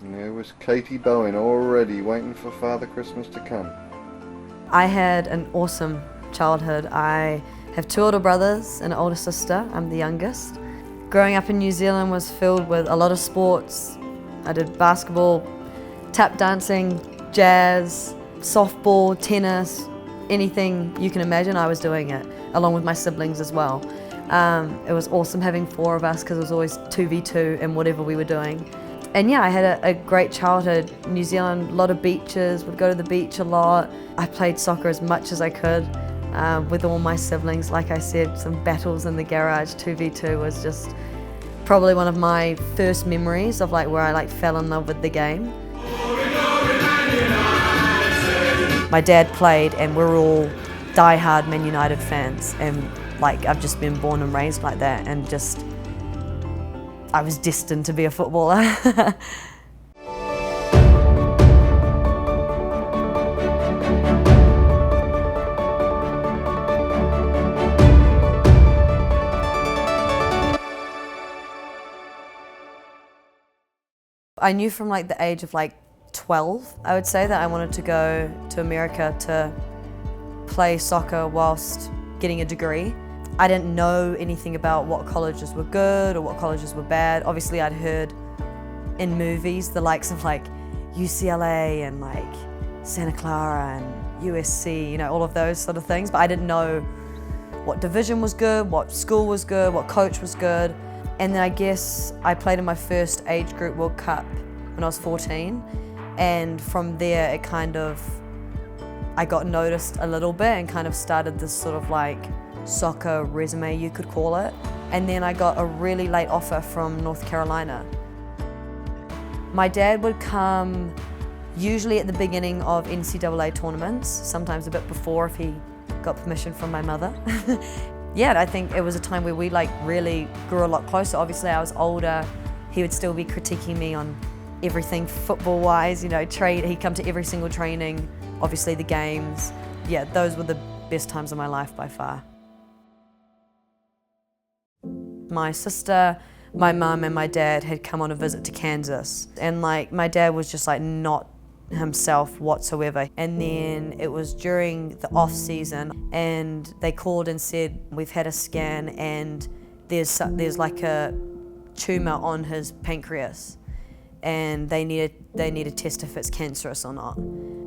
And there was Katie Bowen already waiting for Father Christmas to come. I had an awesome childhood. I have two older brothers and an older sister. I'm the youngest. Growing up in New Zealand was filled with a lot of sports. I did basketball, tap dancing, jazz, softball, tennis, anything you can imagine, I was doing it, along with my siblings as well. It was awesome having four of us because it was always 2v2 in whatever we were doing. And yeah, I had a great childhood. New Zealand, a lot of beaches, would go to the beach a lot. I played soccer as much as I could with all my siblings. Like I said, some battles in the garage, 2v2 was just probably one of my first memories of where I fell in love with the game. My dad played and we're all die-hard Man United fans, and I've just been born and raised like that, and just I was destined to be a footballer. I knew from the age of 12, I would say, that I wanted to go to America to play soccer whilst getting a degree. I didn't know anything about what colleges were good or what colleges were bad. Obviously I'd heard in movies the likes of UCLA and Santa Clara and USC, all of those sort of things, but I didn't know what division was good, what school was good, what coach was good. And then I guess I played in my first age group World Cup when I was 14, and from there it I got noticed a little bit and kind of started this sort of soccer resume, you could call it. And then I got a really late offer from North Carolina. My dad would come usually at the beginning of NCAA tournaments, sometimes a bit before if he got permission from my mother. Yeah, I think it was a time where we really grew a lot closer. Obviously I was older, he would still be critiquing me on everything football-wise, he'd come to every single training, obviously the games. Yeah, those were the best times of my life by far. My sister, my mum and my dad had come on a visit to Kansas, and my dad was just not himself whatsoever. And then it was during the off season and they called and said, we've had a scan and there's a tumor on his pancreas and they need to test if it's cancerous or not.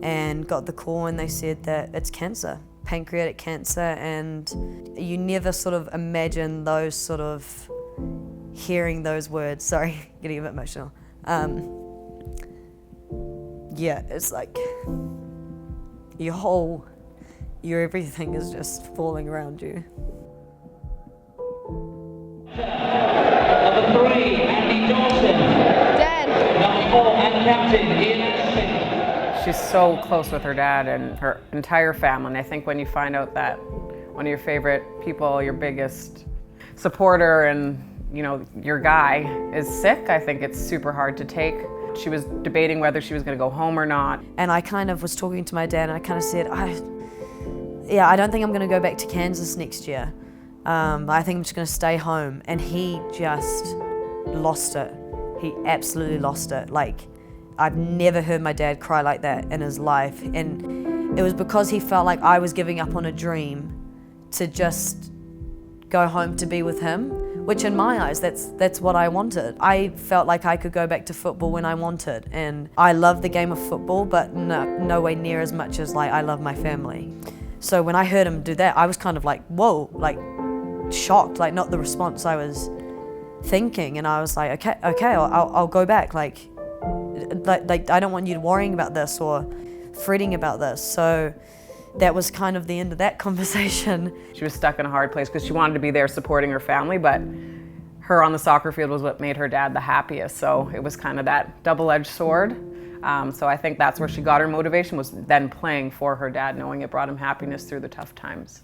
And got the call and they said that it's cancer, pancreatic cancer, and you never sort of imagine those sort of hearing those words. Sorry, getting a bit emotional. Yeah, it's your everything is just falling around you. Number 3, Andy Dawson. Dad. Number 4, and captain, Ian. She's so close with her dad and her entire family. And I think when you find out that one of your favorite people, your biggest supporter and your guy is sick, I think it's super hard to take. She was debating whether she was going to go home or not. And I kind of was talking to my dad and I kind of said, I don't think I'm going to go back to Kansas next year. I think I'm just going to stay home. And he just lost it. He absolutely lost it. I've never heard my dad cry like that in his life. And it was because he felt like I was giving up on a dream to just go home to be with him, which in my eyes, that's what I wanted. I felt like I could go back to football when I wanted, and I love the game of football, but no way near as much as I love my family. So when I heard him do that, I was kind of whoa, shocked, not the response I was thinking, and I was like, okay, I'll go back. I don't want you worrying about this or fretting about this. So that was kind of the end of that conversation. She was stuck in a hard place because she wanted to be there supporting her family, but her on the soccer field was what made her dad the happiest. So it was kind of that double-edged sword. So I think that's where she got her motivation, was then playing for her dad, knowing it brought him happiness through the tough times.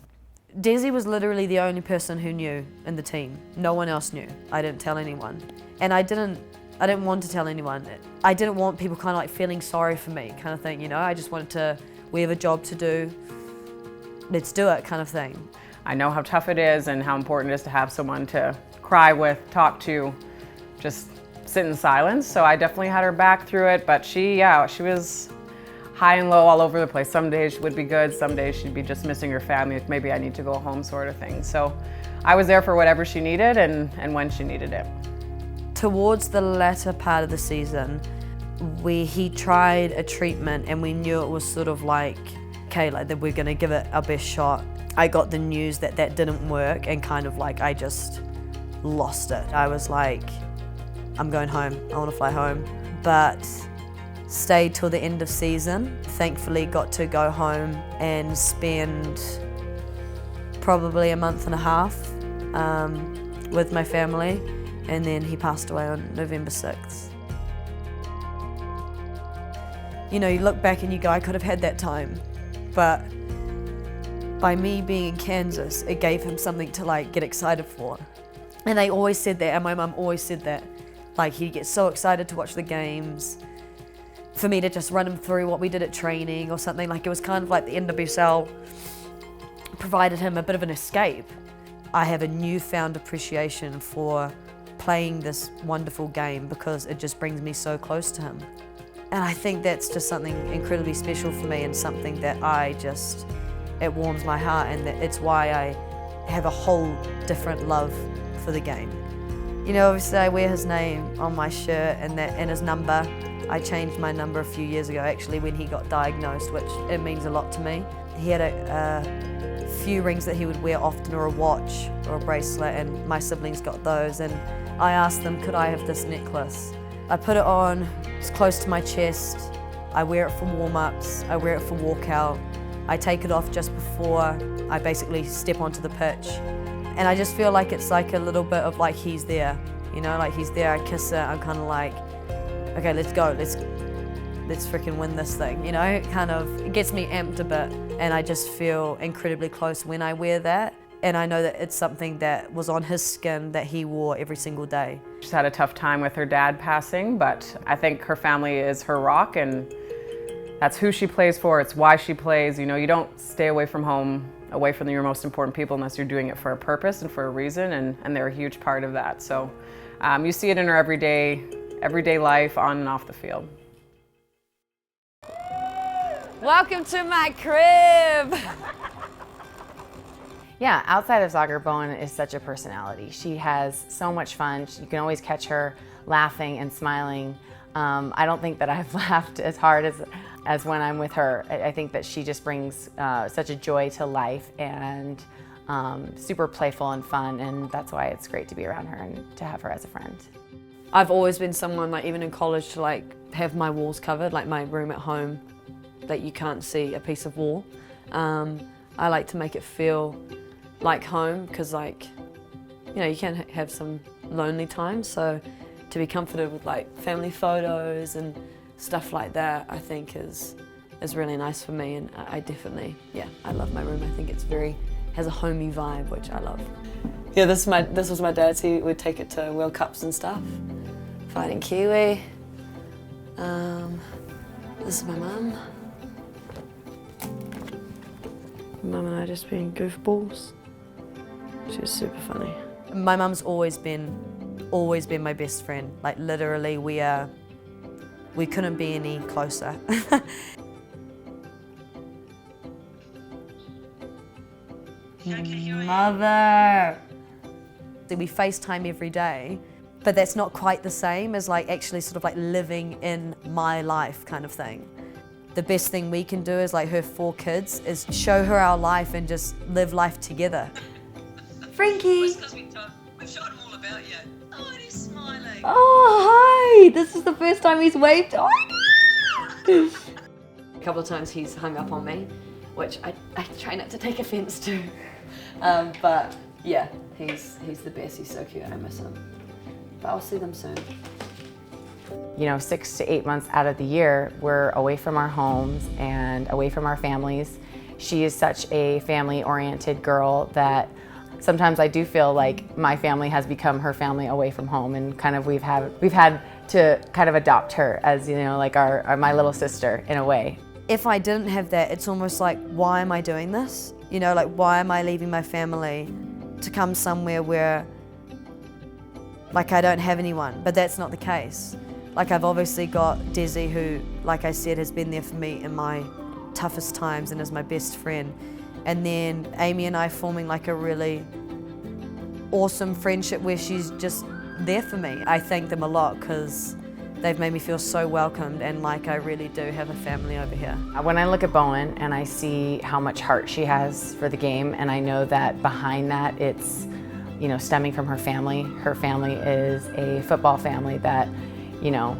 Desi was literally the only person who knew in the team. No one else knew. I didn't tell anyone. And I didn't want to tell anyone. I didn't want people kind of feeling sorry for me kind of thing, I just wanted to, we have a job to do, let's do it kind of thing. I know how tough it is and how important it is to have someone to cry with, talk to, just sit in silence. So I definitely had her back through it, but she was high and low all over the place. Some days she would be good, some days she'd be just missing her family, like maybe I need to go home sort of thing. So I was there for whatever she needed and when she needed it. Towards the latter part of the season, he tried a treatment and we knew it was sort of like, okay, like that we're gonna give it our best shot. I got the news that that didn't work and kind of like I just lost it. I was like, I'm going home, I wanna fly home. But stayed till the end of season. Thankfully got to go home and spend probably a month and a half with my family, and then he passed away on November 6th. You know, you look back and you go, I could have had that time, but by me being in Kansas, it gave him something to like get excited for. And they always said that, and my mum always said that. Like he'd get so excited to watch the games, for me to just run him through what we did at training or something. Like it was kind of like the NWSL provided him a bit of an escape. I have a newfound appreciation for playing this wonderful game because it just brings me so close to him. And I think that's just something incredibly special for me and something that it warms my heart, and it's why I have a whole different love for the game. You know, obviously I wear his name on my shirt and his number. I changed my number a few years ago actually when he got diagnosed, which it means a lot to me. He had a few rings that he would wear often, or a watch or a bracelet, and my siblings got those, and I asked them, could I have this necklace? I put it on, it's close to my chest, I wear it for warm-ups, I wear it for walkout, I take it off just before I basically step onto the pitch. And I just feel like it's like a little bit of like he's there, you know, like he's there, I kiss it, I'm kind of like, okay, let's go, let's freaking win this thing, you know? It gets me amped a bit, and I just feel incredibly close when I wear that. And I know that it's something that was on his skin that he wore every single day. She's had a tough time with her dad passing, but I think her family is her rock, and that's who she plays for, it's why she plays. You know, you don't stay away from home, away from your most important people unless you're doing it for a purpose and for a reason, and they're a huge part of that. So you see it in her everyday life, on and off the field. Welcome to my crib! Yeah, outside of soccer, Bowen is such a personality. She has so much fun. You can always catch her laughing and smiling. I don't think that I've laughed as hard as when I'm with her. I think that she just brings such a joy to life, and super playful and fun, and that's why it's great to be around her and to have her as a friend. I've always been someone, like even in college, to like have my walls covered, like my room at home, that you can't see a piece of wall. I like to make it feel like home, because like, you know, you can have some lonely times, so to be comforted with like family photos and stuff like that, I think is really nice for me, and I definitely, yeah, I love my room. I think it's has a homey vibe, which I love. Yeah, this was my dad's. He would take it to World Cups and stuff. Fighting Kiwi. This is my mum. Mum and I just being goofballs. She was super funny. My mum's always been my best friend. Like literally, we couldn't be any closer. Mother! We FaceTime every day, but that's not quite the same as like actually sort of like living in my life kind of thing. The best thing we can do as like her 4 kids is show her our life and just live life together. Frankie! Because we've showed him all about you. Oh, and he's smiling. Oh, hi! This is the first time he's waved. Oh my God! A couple of times he's hung up on me, which I try not to take offense to. But yeah, he's the best. He's so cute. I miss him. But I'll see them soon. You know, 6 to 8 months out of the year, we're away from our homes and away from our families. She is such a family-oriented girl that sometimes I do feel like my family has become her family away from home, and kind of we've had to kind of adopt her as, you know, like my little sister in a way. If I didn't have that, it's almost like, why am I doing this? You know, like why am I leaving my family to come somewhere where like I don't have anyone, but that's not the case. Like I've obviously got Desi who, like I said, has been there for me in my toughest times and is my best friend. And then Amy and I forming like a really awesome friendship where she's just there for me. I thank them a lot because they've made me feel so welcomed and like I really do have a family over here. When I look at Bowen and I see how much heart she has for the game, and I know that behind that it's, you know, stemming from her family. Her family is a football family that, you know,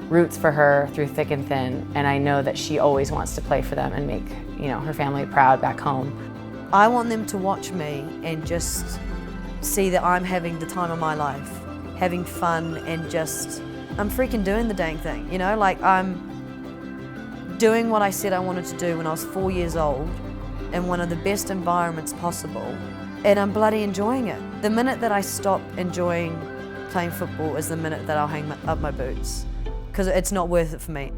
roots for her through thick and thin, and I know that she always wants to play for them and make, you know, her family proud back home. I want them to watch me and just see that I'm having the time of my life, having fun and just, I'm freaking doing the dang thing, you know, like I'm doing what I said I wanted to do when I was 4 years old in one of the best environments possible, and I'm bloody enjoying it. The minute that I stop enjoying playing football is the minute that I'll hang up my boots, because it's not worth it for me.